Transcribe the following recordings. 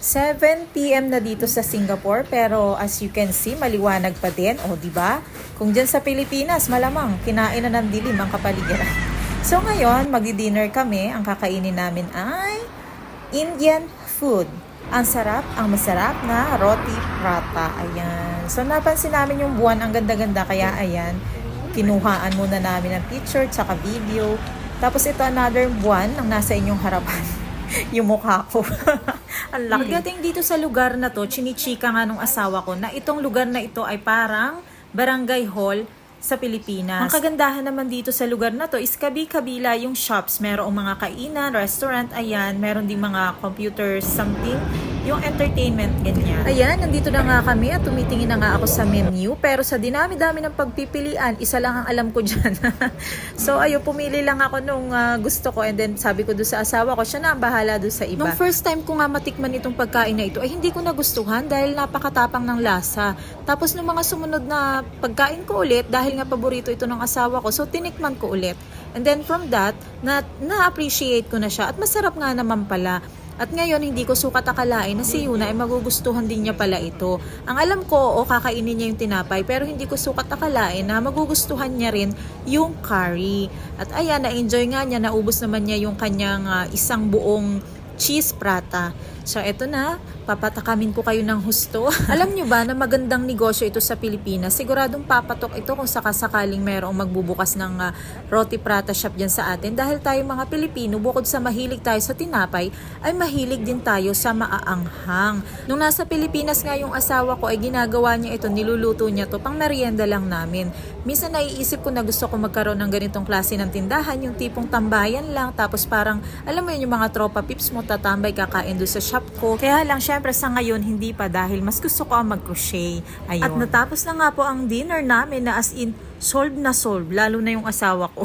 7 PM na dito sa Singapore, pero as you can see, maliwanag pa din. O, di ba? Kung dyan sa Pilipinas, malamang kinain na ng dilim ang kapaligiran. So ngayon, magdi-dinner kami. Ang kakainin namin ay Indian food. Ang sarap, ang masarap na roti prata. Ayan. So napansin namin yung buwan, ang ganda-ganda. Kaya ayan, kinuhaan muna namin ng picture tsaka video. Tapos ito another buwan ang nasa inyong harapan. Yung mukha ko. Ang laki. Pagdating dito sa lugar na to, chinichika nga nung asawa ko na itong lugar na ito ay parang barangay hall sa Pilipinas. Ang kagandahan naman dito sa lugar na to is kabi-kabila yung shops. Merong mga kainan, restaurant, ayan. Meron din mga computer something. Yung entertainment, ganyan. Ayan, nandito na nga kami at tumitingin na nga ako sa menu. Pero sa dinami-dami ng pagpipilian, isa lang ang alam ko dyan. So, ayun, pumili lang ako nung gusto ko. And then, sabi ko doon sa asawa ko, siya na ang bahala doon sa iba. Nung first time ko nga matikman itong pagkain na ito, ay hindi ko nagustuhan dahil napakatapang ng lasa. Tapos, nung mga sumunod na pagkain ko ulit, dahil nga paborito ito ng asawa ko, so tinikman ko ulit. And then, from that, na-appreciate ko na siya. At masarap nga naman pala. At ngayon, hindi ko sukat akalain na si Yuna ay magugustuhan din niya pala ito. Ang alam ko, kakainin niya yung tinapay, pero hindi ko sukat akalain na magugustuhan niya rin yung curry. At ayan, na-enjoy nga niya, naubos naman niya yung kanyang isang buong cheese prata. So, eto na, papatakamin ko kayo ng husto. Alam nyo ba na magandang negosyo ito sa Pilipinas? Siguradong papatok ito kung sakasakaling mayroong magbubukas ng roti prata shop dyan sa atin. Dahil tayo mga Pilipino, bukod sa mahilig tayo sa tinapay, ay mahilig din tayo sa maaanghang. Nung nasa Pilipinas nga yung asawa ko, ay ginagawa niya ito, niluluto niya to, pang merienda lang namin. Minsan naiisip ko na gusto ko magkaroon ng ganitong klase ng tindahan, yung tipong tambayan lang, tapos parang, alam mo yun, yung mga tropa pips mo, tatambay, kakain doon sa shop ko. Kaya lang, syempre sa ngayon, hindi pa dahil mas gusto ko ang mag-crochet. Ayun. At natapos na nga po ang dinner namin na as in, solve na solve, lalo na yung asawa ko.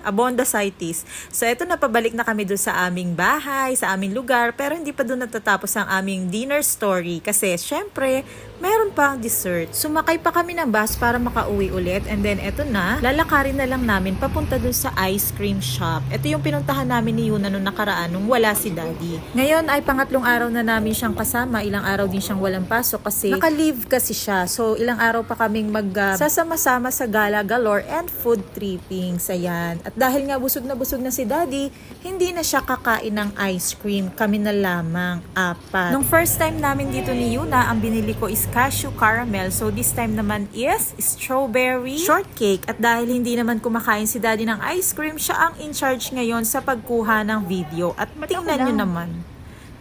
Abondasitis. So, eto na, pabalik na kami doon sa aming bahay, sa aming lugar, pero hindi pa doon natatapos ang aming dinner story kasi, syempre, meron pa ang dessert. Sumakay pa kami ng bus para makauwi ulit, and then eto na, lalakarin na lang namin papunta doon sa ice cream shop. Ito yung pinuntahan namin ni Yuna nung nakaraan nung wala si Daddy. Ngayon ay pangatlong araw na namin siyang kasama, ilang araw din siyang walang pasok kasi naka-leave kasi siya. So, ilang araw pa kaming sasama-sama sa gala galore and food trippings. Ayan. At dahil nga busog na si Daddy, hindi na siya kakain ng ice cream. Kami na lamang, 4. Nung first time namin dito ni Yuna, ang binili ko is cashew caramel. So this time naman is strawberry shortcake. At dahil hindi naman kumakain si Daddy ng ice cream, siya ang in charge ngayon sa pagkuha ng video. At tingnan nyo naman,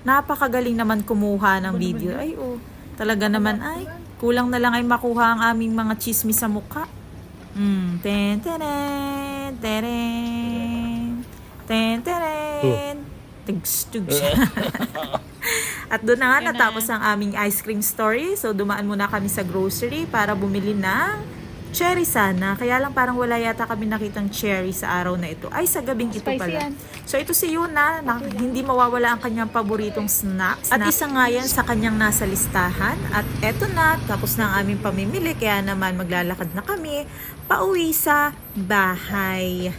napakagaling naman kumuha ng video. Ay, talaga naman ay kulang na lang ay makuha ang aming mga chismis sa mukha. Ten, teren, teren, ten, teren. Tugs. At doon na nga natapos ang aming ice cream story. So, dumaan muna kami sa grocery para bumili ng cherry sana. Kaya lang parang wala yata kami nakitang cherry sa araw na ito. Ay, sa gabing ito pala. So, ito si Yuna, hindi mawawala ang kanyang paboritong snacks. At isa nga yan sa kanyang nasa listahan. At eto na, tapos na ang aming pamimili. Kaya naman maglalakad na kami pauwi sa bahay.